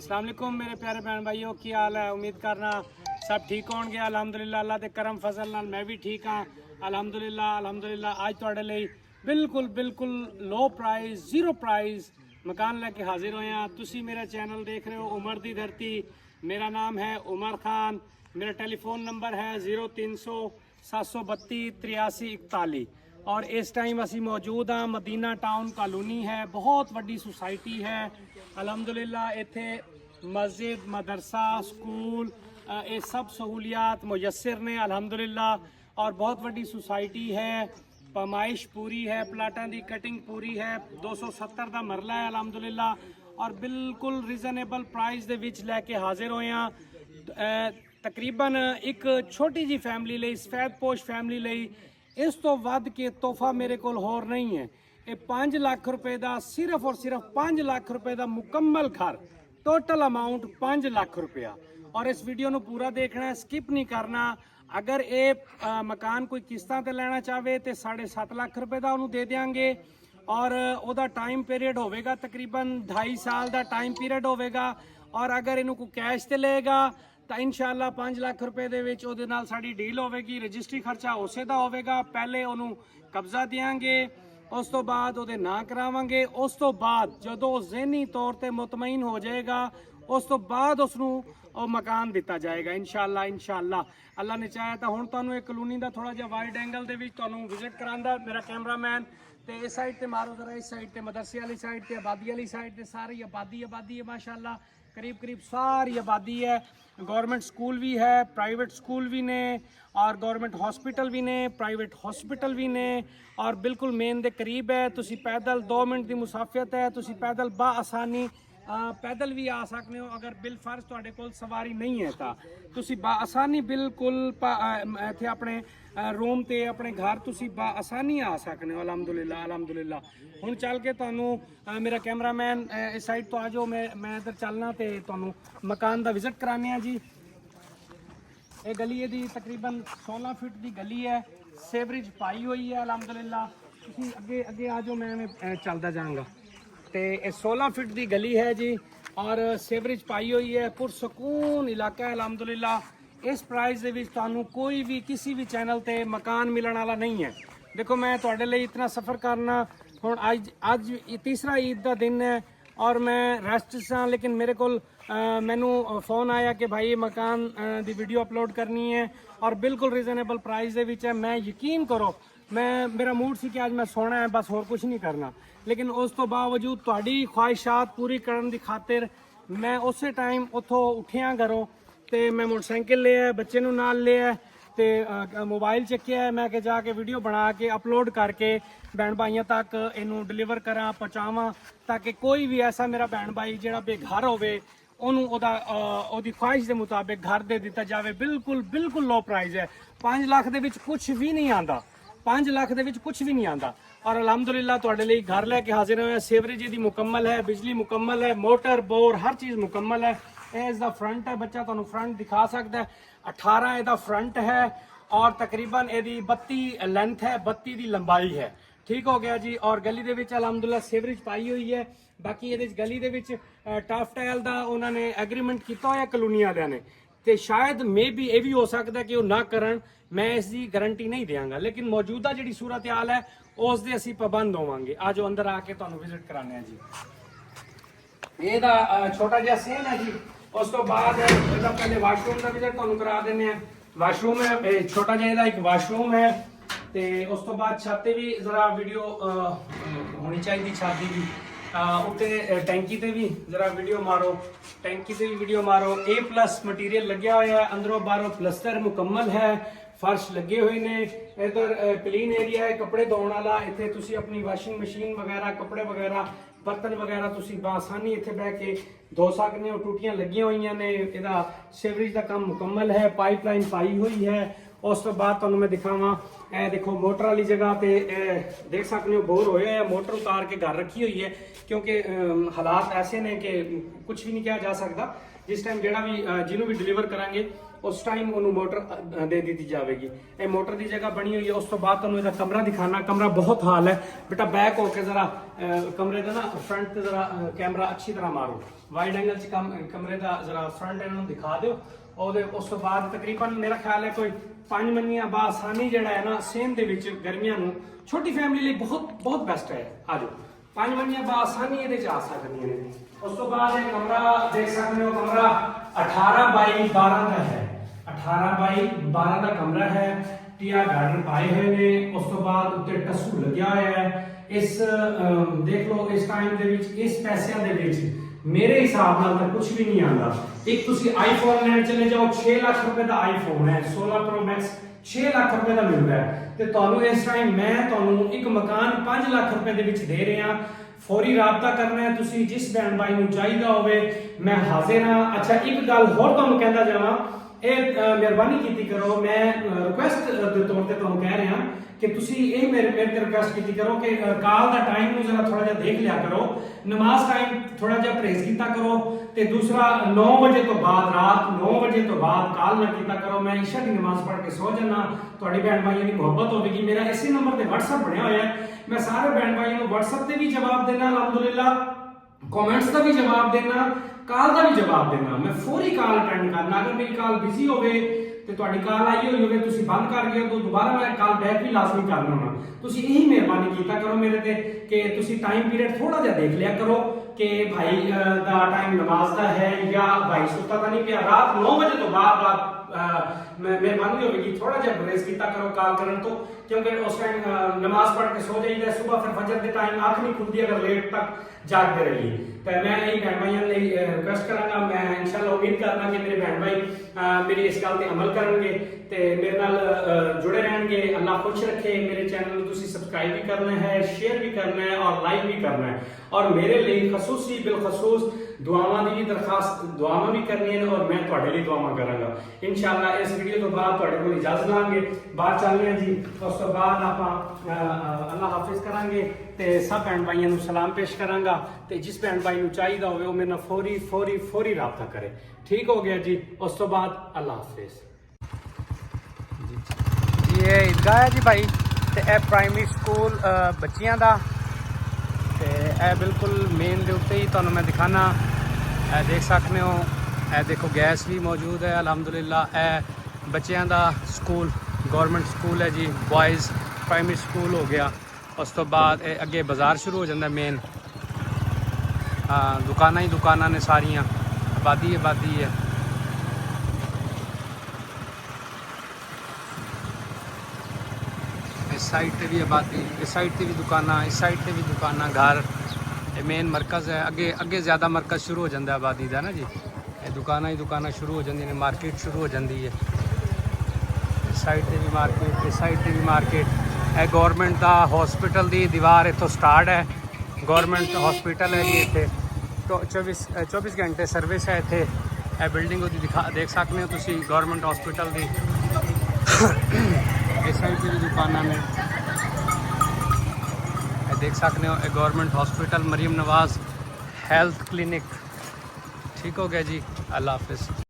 अस्सलाम वालेकुम मेरे प्यारे बहन भाइयों की हाल है। उम्मीद करना सब ठीक होंगे। अलहमदुलिल्लाह अल्लाह के करम फजल नाल मैं भी ठीक हाँ। अलहमदुलिल्लाह आज तुहाडे लई बिल्कुल लो प्राइस जीरो प्राइस मकान लैके हाजिर होए हैं। तुसी मेरा चैनल देख रहे हो उमर दी धरती। मेरा नाम है उमर खान। मेरा टेलीफोन नंबर है 0300 732 83 41 और इस टाइम असी मौजूद हाँ मदीना टाउन कॉलोनी है। बहुत वड्डी सोसाइटी है अलहमदुलिल्लाह। इत्थे मस्जिद मदरसा स्कूल ये सब सहूलियात मुयसर ने अल्हम्दुलिल्लाह। और बहुत वड्डी सोसाइटी है, पमाइश पूरी है, प्लाटां दी कटिंग पूरी है। 270 का मरला है अल्हम्दुलिल्लाह और बिल्कुल रीजनेबल प्राइस दे विच लैके हाजिर होए हैं। तकरीबन एक छोटी जी फैमिली लई सफेदपोश फैमिली लई इस तो वध के तोहफा मेरे कोल होर नहीं है। ये 5 लाख रुपए का सिर्फ और सिर्फ 5 लाख रुपए का मुकम्मल घर, टोटल अमाउंट 5 लाख रुपया। और इस वीडियो ਨੂੰ पूरा देखना है, स्किप नहीं करना। अगर ये मकान कोई किस्तां ते लेना चाहे तो 7.5 लाख रुपए का उन्होंने दे देंगे और ਉਹਦਾ टाइम पीरियड होगा तकरीबन 2.5 साल का टाइम पीरियड होगा। और अगर इन्हों को कैश ते लेगा तो इंशाअल्लाह 5 लाख रुपए ਦੇ ਵਿੱਚ ਉਹਦੇ ਨਾਲ ਸਾਡੀ ਡੀਲ ਹੋਵੇਗੀ। रजिस्ट्री खर्चा उसे ਦਾ ਹੋਵੇਗਾ। पहले ਉਹਨੂੰ कब्जा देंगे, उस तो बाद ਉਹਦੇ ਨਾਂ ਕਰਾਵਾਂਗੇ। उस तो बाद ਜਦੋਂ ज़हनी तौर ਤੇ मुतमईन हो जाएगा उस तो बाद उसਨੂੰ ਉਹ मकान दिता जाएगा इंशाअल्लाह। अल्लाह ने चाहे तो हुण ਤੁਹਾਨੂੰ एक कॉलोनी ਦਾ थोड़ा ਜਿਹਾ वाइड एंगल ਦੇ ਵਿੱਚ ਤੁਹਾਨੂੰ विजिट करांदा मेरा कैमरामैन। ਤੇ इस साइड ਤੇ मारो जरा, इस साइड ਤੇ मदरसे वाली साइड ਤੇ आबादी वाली साइड ਤੇ सारी आबादी है माशाअल्लाह। करीब सारी आबादी है। गवर्नमेंट स्कूल भी है, प्राइवेट स्कूल भी ने और गवर्नमेंट हॉस्पिटल भी ने, प्राइवेट हॉस्पिटल भी ने और बिल्कुल मेन दे करीब है। तुसी पैदल 2 मिनट की मुसाफियत है। तुसी पैदल बाआसानी पैदल भी आ सकते हो। अगर बिल फर्ज तुहाडे कोल सवारी नहीं है तो तुसी बाआसानी बिल्कुल इत्थे अपने रूम ते अपने घर तुसी बाआसानी आ सकते हो अलहमदुलिल्लाह। हुण चल के तुहानू मेरा कैमरामैन इस साइड तो आ जाओ, मैं इधर चलना ते तुहानू मकान दा विजिट कराने जी। ये गली दी तकरीबन 16 फीट की गली है, सेवरेज पाई हुई है अलहमदुलिल्लाह। तुसी अगे आ जाओ, मैं चलता जाऊँगा। तो 16 फीट की गली है जी और सेवरेज पाई हुई है। पुरसकून इलाका है अलहमदुलिल्लाह। इस प्राइस के तुहानू कोई भी किसी भी चैनल ते मकान मिलने वाला नहीं है। देखो मैं तुहाडे लई इतना सफ़र करना हुण अज तीसरा ईद का दिन है और मैं रेस्ट सा, लेकिन मेरे को मैनू फ़ोन आया कि भाई मकान की वीडियो अपलोड करनी है और बिल्कुल रीजनेबल प्राइस दे विच है। मैं यकीन करो मेरा मूड सी कि आज मैं सोना है बस, होर कुछ नहीं करना। लेकिन उस तो बावजूद तुहाडी ख्वाहिशात पूरी करने की खातिर मैं उस टाइम उतों उठिया घरों तो मैं मोटरसाइकिल लिया, बच्चे नूं नाल लिया तो मोबाइल चुकिया है। मैं कि जाके वीडियो बना के अपलोड करके भैन भाइयों तक इनू डिलीवर करा पहुँचावा ताकि कोई भी ऐसा मेरा भैन भाई जिहड़ा बेघर होवे ਉਹਨੂੰ ਉਹਦੀ ख्वाहिश के मुताबिक घर दे दिता जाए। बिल्कुल लो प्राइस है। 5 लाख ਦੇ ਵਿੱਚ कुछ भी नहीं आता, 5 लाख ਦੇ ਵਿੱਚ कुछ भी नहीं आता। और अलहमदुलिल्लाह तुहाडे लई घर लैके हाजिर होए। सेवरेज दी मुकम्मल है, बिजली मुकम्मल है, मोटर बोर हर चीज़ मुकम्मल है। ये इसका फ्रंट है, बच्चा तुहानू फ्रंट दिखा सकता है। 18 ਇਹਦਾ फ्रंट है और तकरीबन ਇਹਦੀ 32 लेंथ है, 32 की लंबाई है। ठीक हो गया जी। और गली ਦੇ ਵਿੱਚ अलहमदुलिल्लाह सेवरेज पाई हुई है। बाकी ये गली ਦੇ ਵਿੱਚ टफ टाइल का उन्होंने एग्रीमेंट किया होया कॉलोनी वालियां ने तो शायद मे भी ये भी हो सकता है कि वो ना करन, मैं इसकी गारंटी नहीं देंगा। लेकिन मौजूदा जी सूरत हाल है उस दे असी पाबंद होवांगे। आज अंदर आके तुहानू विजिट कराने जी। ये छोटा जिहा सेल है जी। उस तो बाद पहले वाशरूम का विजिट तुहानू करा देने हैं। वाशरूम है छोटा जिहा एक वाशरूम है तो उस तो बाद छत भी जरा वीडियो होनी चाहिए। छत भी उत्ते टैंकी ते भी जरा वीडियो मारो, टैंकी से भी वीडियो मारो। A+ मटीरियल लग्या हुआ है, अंदरों बाहरों प्लस्तर मुकम्मल है, फर्श लगे हुए ने। इधर क्लीन एरिया है कपड़े धोने वाला। इतने तुसी अपनी वाशिंग मशीन वगैरह कपड़े वगैरह बर्तन वगैरह तुसी बासानी इतने बह के धो सकते हो। टूटियां लगी हुई ने। इहदा सीवरेज का काम मुकम्मल है, पाइपलाइन पाई हुई है। उस तो बाद तुहानू मैं दिखावां ਇਹ ਦੇਖੋ ਮੋਟਰ ਵਾਲੀ ਜਗ੍ਹਾ ਤੇ ਦੇਖ ਸਕਦੇ ਹੋ ਬੋਰ ਹੋਇਆ ਹੈ, ਮੋਟਰ ਉਤਾਰ ਕੇ ਘਰ ਰੱਖੀ ਹੋਈ ਹੈ ਕਿਉਂਕਿ ਹਾਲਾਤ ਐਸੇ ਨੇ ਕਿ ਕੁਝ ਵੀ ਨਹੀਂ ਕਿਹਾ ਜਾ ਸਕਦਾ। ਜਿਸ ਟਾਈਮ ਜਿਹੜਾ ਵੀ ਜਿਹਨੂੰ ਵੀ ਡਿਲੀਵਰ ਕਰਾਂਗੇ ਉਸ ਟਾਈਮ ਉਹਨੂੰ ਮੋਟਰ ਦੇ ਦਿੱਤੀ ਜਾਵੇਗੀ। ਇਹ ਮੋਟਰ ਦੀ ਜਗ੍ਹਾ ਬਣੀ ਹੋਈ ਹੈ। ਉਸ ਤੋਂ ਬਾਅਦ ਤੁਹਾਨੂੰ ਇਹਦਾ ਕਮਰਾ ਦਿਖਾਣਾ। ਕਮਰਾ ਬਹੁਤ ਹਾਲ ਹੈ ਬੇਟਾ, ਬੈਕ ਹੋ ਕੇ ਜ਼ਰਾ ਕਮਰੇ ਦਾ ਨਾ ਫਰੰਟ ਤੇ ਜ਼ਰਾ ਕੈਮਰਾ ਅੱਛੀ ਤਰ੍ਹਾਂ ਮਾਰੋ, ਵਾਈਡ ਐਂਗਲ 'ਚ ਕਮਰੇ ਦਾ ਜ਼ਰਾ ਫਰੰਟ ਇਹਨਾਂ ਨੂੰ ਦਿਖਾ ਦਿਓ। ਉਹਦੇ ਉਸ ਤੋਂ ਬਾਅਦ ਤਕਰੀਬਨ ਮੇਰਾ ਖਿਆਲ ਹੈ ਕੋਈ 5 ਮੰਨੀਆਂ ਬਾਸਾਨੀ ਜਿਹੜਾ ਹੈ ਨਾ ਸੇਮ ਦੇ ਵਿੱਚ ਗਰਮੀਆਂ ਨੂੰ ਛੋਟੀ ਫੈਮਿਲੀ ਲਈ ਬਹੁਤ ਬੈਸਟ ਹੈ। ਆ ਜਾਓ 5 ਮੰਨੀਆਂ ਬਾਸਾਨੀ ਇਹਦੇ 'ਚ ਆ ਸਕਦੀਆਂ ਨੇ। ਉਸ ਤੋਂ ਬਾਅਦ ਇਹ ਕਮਰਾ ਦੇਖ ਸਕਦੇ ਹੋ, ਕਮਰਾ 18 ਬਾਈ 12 ਦਾ ਹੈ। 18 ਬਾਈ 12 ਦਾ ਕਮਰਾ ਹੈ। ਟੀਆ ਗਾਰਡਨ ਪਾਏ ਹੋਏ ਨੇ। ਉਸ ਤੋਂ ਬਾਅਦ ਉੱਤੇ ਟਸੂ ਲੱਗਿਆ ਹੋਇਆ ਹੈ। ਇਸ ਦੇਖ ਲਓ ਇਸ ਟਾਈਮ ਦੇ ਵਿੱਚ ਇਸ ਪੈਸਿਆਂ ਦੇ ਵਿੱਚ ਮੇਰੇ ਹਿਸਾਬ ਨਾਲ ਤਾਂ ਕੁਝ ਵੀ ਨਹੀਂ ਆਉਂਦਾ। ਇੱਕ ਤੁਸੀਂ ਆਈਫੋਨ ਲੈਣ ਚਲੇ ਜਾਓ, 6 ਲੱਖ ਰੁਪਏ ਦਾ ਆਈਫੋਨ ਹੈ 16 ਪ੍ਰੋ ਮੈਕਸ 6 ਲੱਖ ਰੁਪਏ ਦਾ ਮਿਲਦਾ ਹੈ। ਤੇ ਤੁਹਾਨੂੰ ਇਸ ਟਾਈਮ ਮੈਂ ਤੁਹਾਨੂੰ ਇੱਕ ਮਕਾਨ 5 ਲੱਖ ਰੁਪਏ ਦੇ ਵਿੱਚ ਦੇ ਰਿਹਾ। ਫੌਰੀ ਰਾਬਤਾ ਕਰਨਾ ਹੈ ਤੁਸੀਂ, ਜਿਸ ਭੈਣ ਭਾਈ ਨੂੰ ਚਾਹੀਦਾ ਹੋਵੇ ਮੈਂ ਹਾਜ਼ਰ ਹਾਂ। ਅੱਛਾ ਇੱਕ ਗੱਲ ਹੋਰ ਤੁਹਾਨੂੰ ਕਹਿੰਦਾ ਜਾਵਾਂ, ਇਹ ਮਿਹਰਬਾਨੀ ਕੀਤੀ ਕਰੋ, ਮੈਂ ਰਿਕੁਐਸਟ ਦੇ ਤੌਰ ਤੇ ਤੁਹਾਨੂੰ ਕਹਿ ਰਿਹਾ ਕਿ ਤੁਸੀਂ ਇਹ ਮੇਰੇ ਤੇ ਰਿਕੁਐਸਟ ਕੀਤੀ ਕਰੋ ਕਿ ਕਾਲ ਦਾ ਟਾਈਮ ਨੂੰ ਜ਼ਰਾ ਥੋੜਾ ਜਿਹਾ ਦੇਖ ਲਿਆ ਕਰੋ। ਨਮਾਜ਼ ਟਾਈਮ ਥੋੜਾ ਜਿਹਾ ਪਰਹੇਜ਼ ਕੀਤਾ ਕਰੋ। ਤੇ ਦੂਸਰਾ 9 ਵਜੇ ਤੋਂ ਬਾਅਦ, ਰਾਤ 9 ਵਜੇ ਤੋਂ ਬਾਅਦ ਕਾਲ ਨਾ ਕੀਤਾ ਕਰੋ। ਮੈਂ ਇਸ਼ਾ ਦੀ ਨਮਾਜ਼ ਪੜ੍ਹ ਕੇ ਸੋ ਜਾਣਾ। ਤੁਹਾਡੀ ਭੈਣ ਭਾਈਆਂ ਦੀ ਮੁਹੱਬਤ ਹੋਵੇਗੀ। ਮੇਰਾ ਇਸੇ ਨੰਬਰ ਤੇ WhatsApp ਬਣਿਆ ਹੋਇਆ ਹੈ। ਮੈਂ ਸਾਰੇ ਭੈਣ ਭਾਈਆਂ ਨੂੰ WhatsApp ਤੇ ਵੀ ਜਵਾਬ ਦੇਣਾ ਅਲਹਮਦੁਲਿਲਾ, ਕਮੈਂਟਸ ਦਾ ਵੀ ਜਵਾਬ ਦੇਣਾ, ਕਾਲ ਦਾ ਵੀ ਜਵਾਬ ਦੇਣਾ। ਮੈਂ ਫੌਰੀ ਕਾਲ ਅਟੈਂਡ ਕਰਨਾ। ਅਗਰ ਮੇਰੀ ਕਾਲ ਬਿਜ਼ੀ ਹੋਵੇ ਤੇ ਤੁਹਾਡੀ ਕਾਲ ਆਈ ਹੋਈ ਹੋਵੇ, ਤੁਸੀਂ ਬੰਦ ਕਰ ਗਏ ਹੋ, ਤਾਂ ਦੁਬਾਰਾ ਮੈਂ ਕਾਲ ਬੈਕ ਵੀ ਲਾਜ਼ਮੀ ਕਰਨਾ ਹੋਣਾ। ਤੁਸੀਂ ਇਹੀ ਮਿਹਰਬਾਨੀ ਕੀਤਾ ਕਰੋ ਮੇਰੇ ਤੇ ਕਿ ਤੁਸੀਂ ਟਾਈਮ ਪੀਰੀਅਡ ਥੋੜਾ ਜਿਹਾ ਦੇਖ ਲਿਆ ਕਰੋ ਕਿ ਭਾਈ ਦਾ ਟਾਈਮ ਨਮਾਜ਼ ਦਾ ਹੈ ਜਾਂ ਭਾਈ ਸੁੱਤਾ ਤਾਂ ਨਹੀਂ ਪਿਆ। ਰਾਤ 9 ਵਜੇ ਤੋਂ ਬਾਅਦ ਮਿਹਰਬਾਨੀ ਹੋਵੇਗੀ ਥੋੜਾ ਜਿਹਾ ਪਰਹੇਜ਼ ਕੀਤਾ ਕਰੋ ਕਾਲ ਕਰਨ ਤੋਂ, ਕਿਉਂਕਿ ਉਸ ਟਾਈਮ ਨਮਾਜ਼ ਪੜ੍ਹ ਕੇ ਸੋ ਜਾਈਦਾ। ਸਵੇਰ ਫਿਰ ਫਜਰ ਦੇ ਟਾਈਮ ਅੱਖ ਨਹੀਂ ਖੁੱਲਦੀ ਅਗਰ ਲੇਟ ਤੱਕ ਜਾਗਦੇ ਰਹੀਏ। ਤਾਂ ਮੈਂ ਇਹ ਭੈਣ ਭਾਈਆਂ ਲਈ ਰਿਕੁਐਸਟ ਕਰਾਂਗਾ। ਮੈਂ ਇਨਸ਼ਾਅੱਲਾ ਉਮੀਦ ਕਰਦਾ ਕਿ ਮੇਰੇ ਭੈਣ ਭਾਈ ਮੇਰੀ ਇਸ ਗੱਲ ਤੇ ਅਮਲ ਕਰਨਗੇ ਤੇ ਮੇਰੇ ਨਾਲ ਜੁੜੇ ਰਹਿਣਗੇ। ਅੱਲਾਹ ਖੁਸ਼ ਰੱਖੇ। ਮੇਰੇ ਚੈਨਲ ਨੂੰ ਤੁਸੀਂ ਸਬਸਕ੍ਰਾਈਬ ਵੀ ਕਰਨਾ ਹੈ, ਸ਼ੇਅਰ ਵੀ ਕਰਨਾ ਹੈ ਔਰ ਲਾਈਕ ਵੀ ਕਰਨਾ ਹੈ। ਔਰ ਮੇਰੇ ਲਈ ਖਸੂਸੀ ਬਿਲਖਸੂਸ ਦੁਆਵਾਂ ਦੀ ਵੀ ਦਰਖਾਸਤ, ਦੁਆਵਾਂ ਵੀ ਕਰਨੀਆਂ ਔਰ ਮੈਂ ਤੁਹਾਡੇ ਲਈ ਦੁਆਵਾਂ ਕਰਾਂਗਾ। ਇਨਸ਼ਾਅੱਲਾ ਇਸ ਵੀਡੀਓ ਤੋਂ ਬਾਅਦ ਤੁਹਾਡੇ ਕੋਲ ਇਜਾਜ਼ਤ ਲਾਂਗੇ, ਬਾਹਰ ਚੱਲਦੇ ਹਾਂ ਜੀ। ਉਸ ਤੋਂ ਬਾਅਦ ਆਪਾਂ ਅੱਲਾਹ ਹਾਫਿਜ਼ ਕਰਾਂਗੇ ਤੇ ਸਭ ਭੈਣ ਭਾਈਆਂ ਨੂੰ ਸਲਾਮ ਪੇਸ਼ ਕਰਾਂਗਾ। ਤੇ ਜਿਸ ਭੈਣ ਭਾਈ ਨੂੰ ਚਾਹੀਦਾ ਹੋਵੇ ਉਹ ਮੇਰੇ ਨਾਲ ਫੌਰੀ ਰਾਬਤਾ ਕਰੇ। ਠੀਕ ਹੋ ਗਿਆ ਜੀ। ਉਸ ਤੋਂ ਬਾਅਦ ਅੱਲਾਹ ਹਾਫਿਜ਼ ਜੀ। ਇਹ ਈਦਗਾਹ ਹੈ ਜੀ ਭਾਈ, ਤੇ ਇਹ ਪ੍ਰਾਇਮਰੀ ਸਕੂਲ ਬੱਚਿਆਂ ਦਾ, ਤੇ ਇਹ ਬਿਲਕੁਲ ਮੇਨ ਦੇ ਉੱਤੇ ਹੀ ਤੁਹਾਨੂੰ ਮੈਂ ਦਿਖਾਣਾ। ਇਹ ਦੇਖ ਸਕਦੇ ਹੋ, ਇਹ ਦੇਖੋ ਗੈਸ ਵੀ ਮੌਜੂਦ ਹੈ ਅਲਹਮਦੁਲਿਲਾ। ਇਹ ਬੱਚਿਆਂ ਦਾ ਸਕੂਲ ਗਵਰਨਮੈਂਟ ਸਕੂਲ ਹੈ ਜੀ, ਬॉयਜ਼ ਪ੍ਰਾਇਮਰੀ ਸਕੂਲ ਹੋ ਗਿਆ। ਉਸ ਤੋਂ ਬਾਅਦ ਇਹ ਅੱਗੇ ਬਾਜ਼ਾਰ ਸ਼ੁਰੂ ਹੋ ਜਾਂਦਾ ਮੇਨ। ਦੁਕਾਨਾਂ ਹੀ ਦੁਕਾਨਾਂ ਨੇ ਸਾਰੀਆਂ, ਆਬਾਦੀ ਹੈ। इस साइड पे भी आबादी, इस साइड पे भी दुकाना, इस साइड पे भी दुकाना, घर। ये मेन मरकज़ है। अगे ज़्यादा मरकज़ शुरू हो जाता आबादी का ना जी। ये दुकाना ही दुकाना शुरू हो जाती ने, मार्केट शुरू हो जाती है। इस साइड पे भी मार्केट, इस साइड पे भी मार्केट। ये गौरमेंट का हॉस्पिटल की दीवार इतों स्टार्ट है। गौरमेंट हॉस्पिटल है जी इतने, तो 24 घंटे सर्विस है इतने। यह बिल्डिंग देख सकते हो तुसी, गौरमेंट हॉस्पिटल की। इस साइड पे भी दुकाना ने देख सकते हो। Government hospital Maryam Nawaz health clinic. ठीक हो गया जी। अल्लाह हाफिज़।